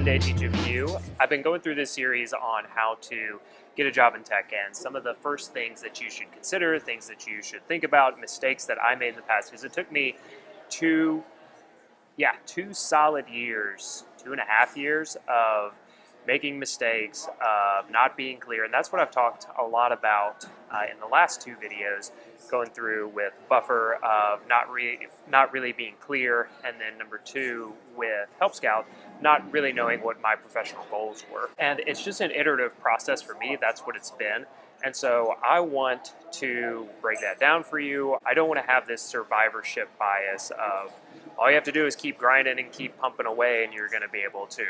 Day Teach a Few. I've been going through this series on how to get a job in tech, and some of the first things that you should consider, things that you should think about, mistakes that I made in the past, because it took me two solid years, 2.5 years of making mistakes, of not being clear, and that's what I've talked a lot about in the last two videos, going through with buffer of not really being clear, and then number two with Help Scout, not really knowing what my professional goals were. And it's just an iterative process for me. That's what it's been. And so I want to break that down for you. I don't want to have this survivorship bias of all you have to do is keep grinding and keep pumping away and you're going to be able to,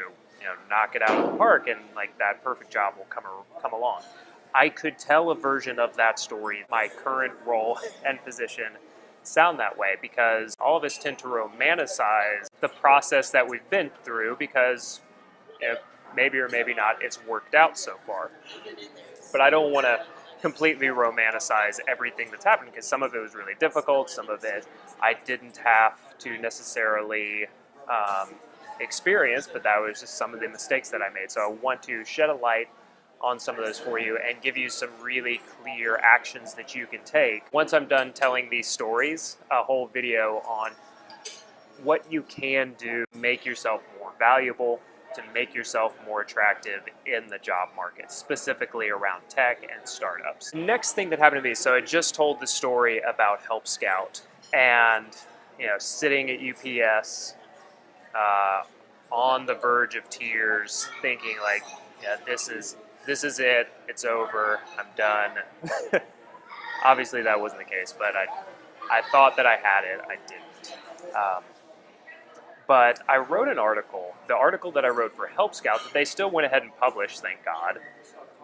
knock it out of the park and like that perfect job will come along. I could tell a version of that story, my current role and position, sound that way because all of us tend to romanticize the process that we've been through because maybe or maybe not it's worked out so far. But I don't want to completely romanticize everything that's happened because some of it was really difficult, some of it I didn't have to necessarily experience, but that was just some of the mistakes that I made. So I want to shed a light on some of those for you and give you some really clear actions that you can take. Once I'm done telling these stories, a whole video on what you can do to make yourself more valuable, to make yourself more attractive in the job market, specifically around tech and startups. Next thing that happened to me, so I just told the story about Help Scout and sitting at UPS on the verge of tears, thinking like, this is it, it's over, I'm done. Obviously that wasn't the case, but I thought that I had it, I didn't. But I wrote an article. The article that I wrote for Help Scout that they still went ahead and published, thank God,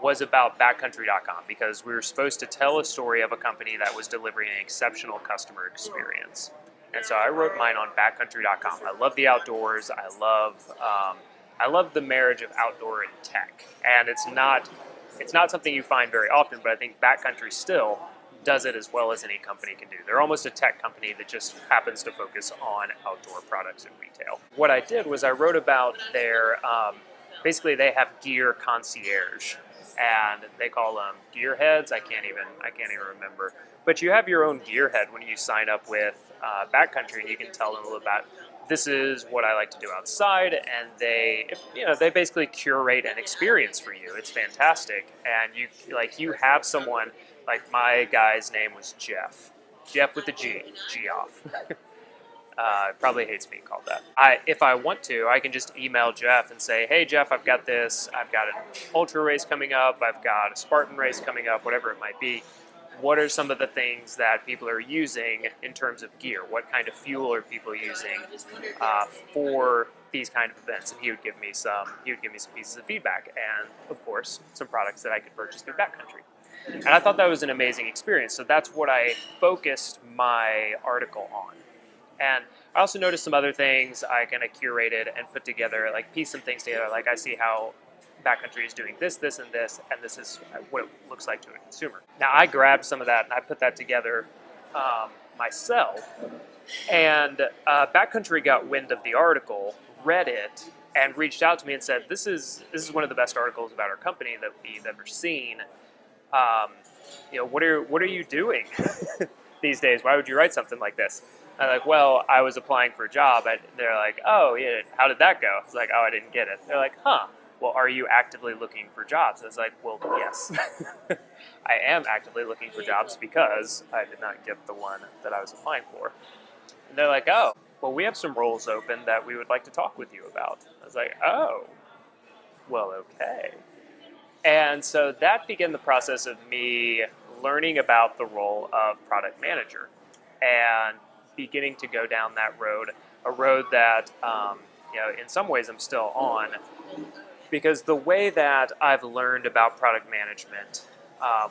was about Backcountry.com because we were supposed to tell a story of a company that was delivering an exceptional customer experience. And so I wrote mine on Backcountry.com. I love the outdoors. I love the marriage of outdoor and tech. And it's not something you find very often, but I think Backcountry still does it as well as any company can do. They're almost a tech company that just happens to focus on outdoor products and retail. What I did was I wrote about their, basically they have gear concierge, and they call them gearheads. I can't even remember. But you have your own gearhead when you sign up with Backcountry, and you can tell them a little about, this is what I like to do outside, and they basically curate an experience for you. It's fantastic, and you have someone. Like my guy's name was Jeff with a G off. Probably hates being called that. If I want to, I can just email Jeff and say, hey Jeff, I've got this. I've got an ultra race coming up. I've got a Spartan race coming up, whatever it might be. What are some of the things that people are using in terms of gear? What kind of fuel are people using for these kind of events? And he would give me some pieces of feedback, and of course, some products that I could purchase through Backcountry. And I thought that was an amazing experience. So that's what I focused my article on. And I also noticed some other things I kind of curated and put together, like piece some things together. Like I see how Backcountry is doing this, this, and this is what it looks like to a consumer. Now I grabbed some of that and I put that together myself. And Backcountry got wind of the article, read it, and reached out to me and said, this is one of the best articles about our company that we've ever seen. What are you doing these days? Why would you write something like this? I'm like, well, I was applying for a job. They're like, oh, yeah, how did that go? It's like, oh, I didn't get it. They're like, huh, well, are you actively looking for jobs? I was like, well, yes. I am actively looking for jobs because I did not get the one that I was applying for. And they're like, oh, well, we have some roles open that we would like to talk with you about. I was like, oh, well, okay. And so that began the process of me learning about the role of product manager and beginning to go down that road, a road that, in some ways I'm still on, because the way that I've learned about product management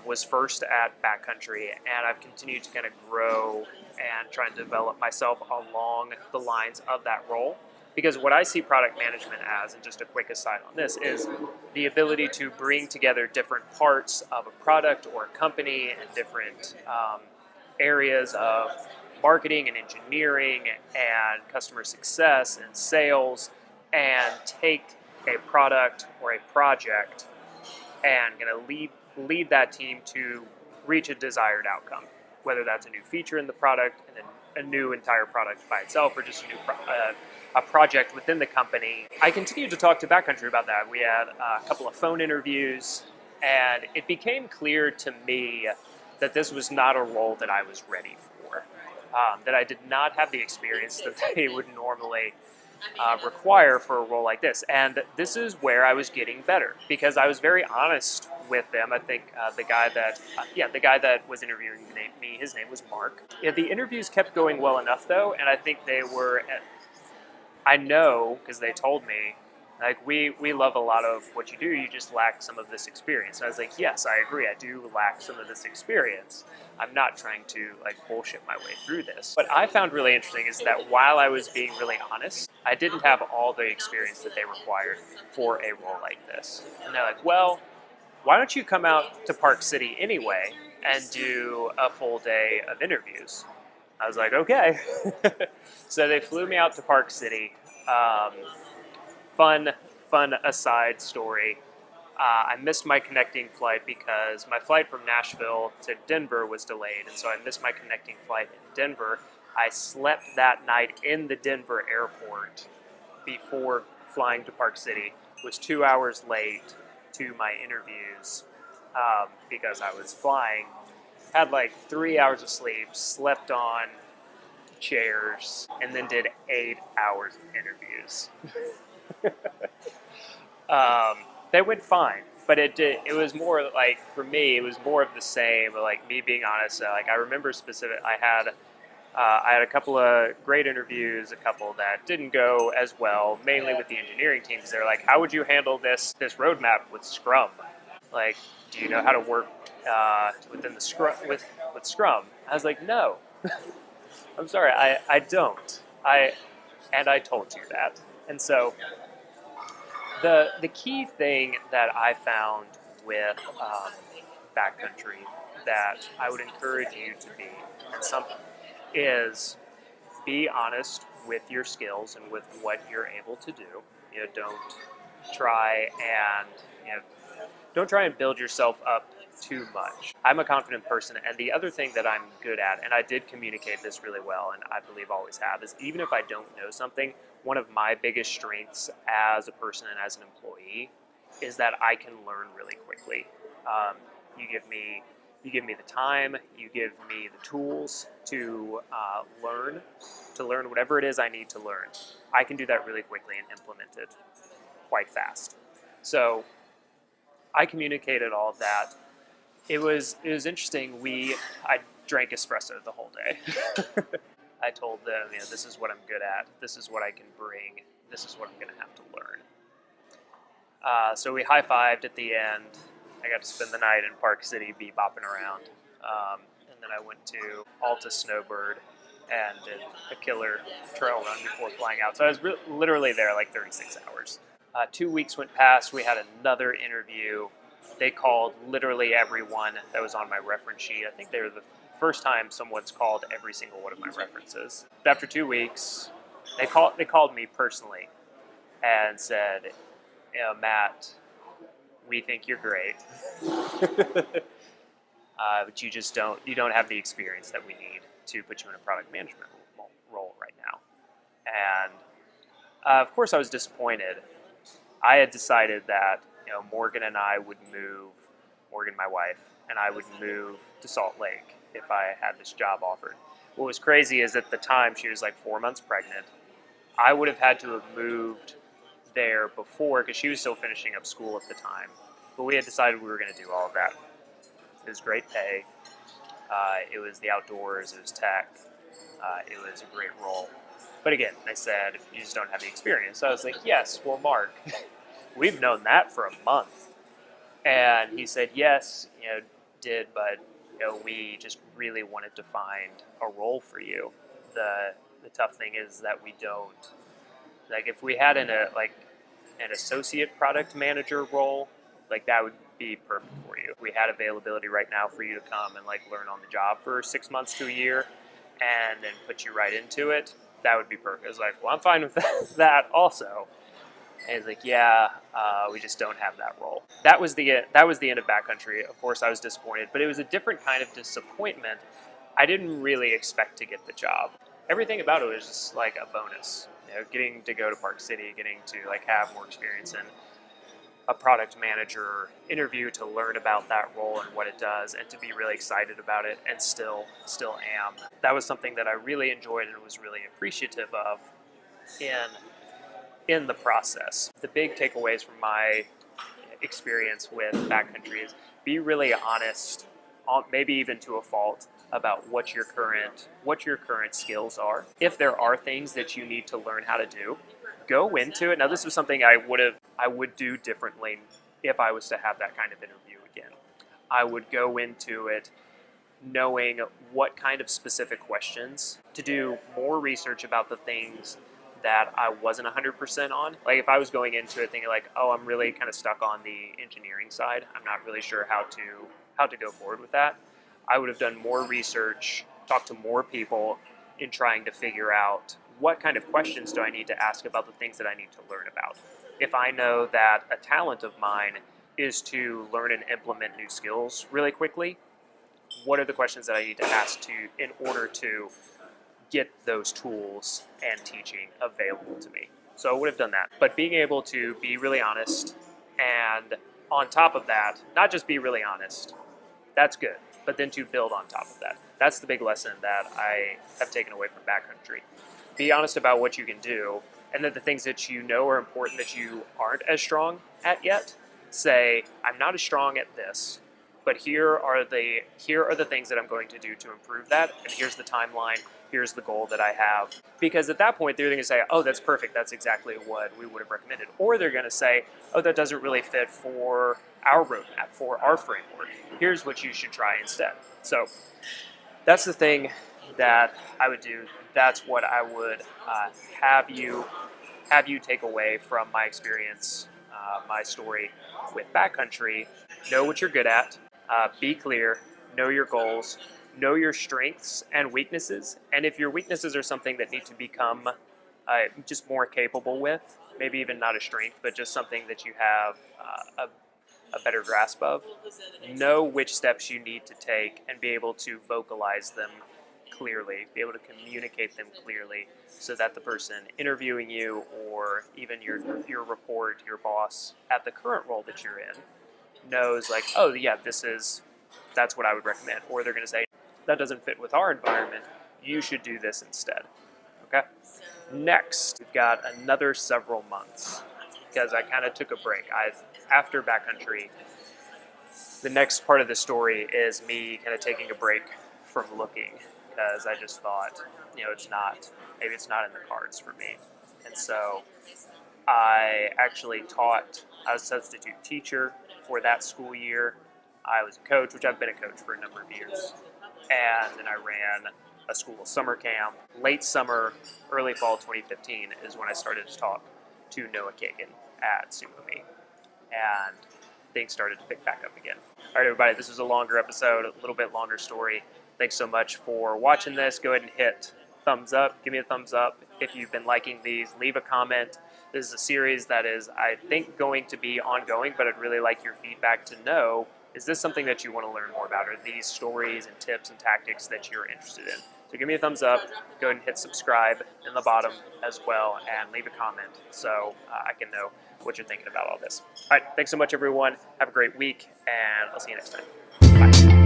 was first at Backcountry, and I've continued to kind of grow and try and develop myself along the lines of that role. Because what I see product management as, and just a quick aside on this, is the ability to bring together different parts of a product or a company and different areas of marketing and engineering and customer success and sales, and take a product or a project and going to lead that team to reach a desired outcome, whether that's a new feature in the product and a new entire product by itself, or just a project within the company. I continued to talk to Backcountry about that. We had a couple of phone interviews, and it became clear to me that this was not a role that I was ready for, that I did not have the experience that they would normally require for a role like this. And this is where I was getting better, because I was very honest with them. I think the guy that was interviewing me, his name was Mark. Yeah, the interviews kept going well enough though, and I think they were, I know, because they told me, like, we love a lot of what you do, you just lack some of this experience. And I was like, yes, I agree, I do lack some of this experience. I'm not trying to like bullshit my way through this. What I found really interesting is that while I was being really honest, I didn't have all the experience that they required for a role like this. And they're like, well, why don't you come out to Park City anyway and do a full day of interviews? I was like, okay. So they flew me out to Park City. Fun aside story. I missed my connecting flight because my flight from Nashville to Denver was delayed, and so I missed my connecting flight in Denver. I slept that night in the Denver airport before flying to Park City. Was 2 hours late to my interviews because I was flying. Had like 3 hours of sleep, slept on chairs, and then did 8 hours of interviews. They went fine, but it was more like, for me, it was more of the same, like me being honest. Like, I remember I had a couple of great interviews, a couple that didn't go as well, mainly with the engineering teams. They're like, how would you handle this roadmap with Scrum? Like, do you know how to work within the Scrum with Scrum? I was like, no. I'm sorry, I don't. I told you that. And so the key thing that I found with Backcountry that I would encourage you to be, is be honest with your skills and with what you're able to do. Don't try and build yourself up too much. I'm a confident person, and the other thing that I'm good at, and I did communicate this really well, and I believe always have, is even if I don't know something, one of my biggest strengths as a person and as an employee is that I can learn really quickly. You give me the time, you give me the tools to learn whatever it is I need to learn. I can do that really quickly and implement it quite fast. So I communicated all of that. It was interesting. I drank espresso the whole day. I told them, this is what I'm good at. This is what I can bring. This is what I'm going to have to learn. So we high-fived at the end. I got to spend the night in Park City, bopping around. And then I went to Alta Snowbird and did a killer trail run before flying out. So I was literally there like 36 hours. 2 weeks went past. We had another interview. They called literally everyone that was on my reference sheet. I think they were the first time someone's called every single one of my references. After 2 weeks, they called me personally and said, Matt, we think you're great, but you don't have the experience that we need to put you in a product management role right now. And of course I was disappointed. I had decided that Morgan, my wife, and I would move to Salt Lake if I had this job offered. What was crazy is at the time she was like 4 months pregnant. I would have had to have moved there before because she was still finishing up school at the time. But we had decided we were going to do all of that. It was great pay. It was the outdoors. It was tech. It was a great role. But again, they said, you just don't have the experience. So I was like, yes, well, Mark, we've known that for a month. And he said, yes, but we just really wanted to find a role for you. The tough thing is that we don't. Like, if we had an associate product manager role, like, that would be perfect for you. If we had availability right now for you to come and like learn on the job for 6 months to a year and then put you right into it, that would be perfect. I was like, well, I'm fine with that also. And he's like, yeah, we just don't have that role. That was the end of Backcountry. Of course, I was disappointed, but it was a different kind of disappointment. I didn't really expect to get the job. Everything about it was just like a bonus. Getting to go to Park City, getting to like have more experience in a product manager interview to learn about that role and what it does, and to be really excited about it, and still am. That was something that I really enjoyed and was really appreciative of in the process. The big takeaways from my experience with Backcountry is be really honest, maybe even to a fault, about what your current skills are. If there are things that you need to learn how to do, go into it. Now, this was something I would do differently if I was to have that kind of interview again. I would go into it knowing what kind of specific questions to do, more research about the things that I wasn't 100% on. Like if I was going into it thinking like, oh, I'm really kind of stuck on the engineering side, I'm not really sure how to go forward with that, I would have done more research, talked to more people in trying to figure out what kind of questions do I need to ask about the things that I need to learn about. If I know that a talent of mine is to learn and implement new skills really quickly, what are the questions that I need to ask in order to get those tools and teaching available to me? So I would have done that. But being able to be really honest, and on top of that, not just be really honest, that's good, but then to build on top of that. That's the big lesson that I have taken away from Backcountry. Be honest about what you can do, and then the things that you know are important that you aren't as strong at yet, say, I'm not as strong at this, but here are the things that I'm going to do to improve that, and here's the timeline, here's the goal that I have. Because at that point, they're going to say, oh, that's perfect, that's exactly what we would have recommended. Or they're going to say, oh, that doesn't really fit for our roadmap, for our framework. Here's what you should try instead. So that's the thing that I would do. That's what I would have you take away from my experience, my story with Backcountry. Know what you're good at. Be clear. Know your goals. Know your strengths and weaknesses. And if your weaknesses are something that need to become just more capable with, maybe even not a strength, but just something that you have a better grasp of, know which steps you need to take and be able to vocalize them clearly, be able to communicate them clearly, so that the person interviewing you, or even your report, your boss at the current role that you're in, knows like, oh yeah, that's what I would recommend. Or they're going to say, that doesn't fit with our environment, you should do this instead. Okay? Next, we've got another several months, because I kind of took a break. After Backcountry, the next part of the story is me kind of taking a break from looking, because I just thought, it's not in the cards for me. And so I actually taught, I was a substitute teacher for that school year. I was a coach, which I've been a coach for a number of years. And then I ran a school summer camp. Late summer, early fall 2015 is when I started to talk to Noah Kagan at Sumumi. And things started to pick back up again. All right, everybody, this was a longer episode, a little bit longer story. Thanks so much for watching this. Go ahead and hit thumbs up. Give me a thumbs up if you've been liking these. Leave a comment. This is a series that is, I think, going to be ongoing, but I'd really like your feedback to know, is this something that you want to learn more about? Are these stories and tips and tactics that you're interested in? So give me a thumbs up. Go ahead and hit subscribe in the bottom as well, and leave a comment so I can know what you're thinking about all this. All right, thanks so much, everyone. Have a great week, and I'll see you next time. Bye.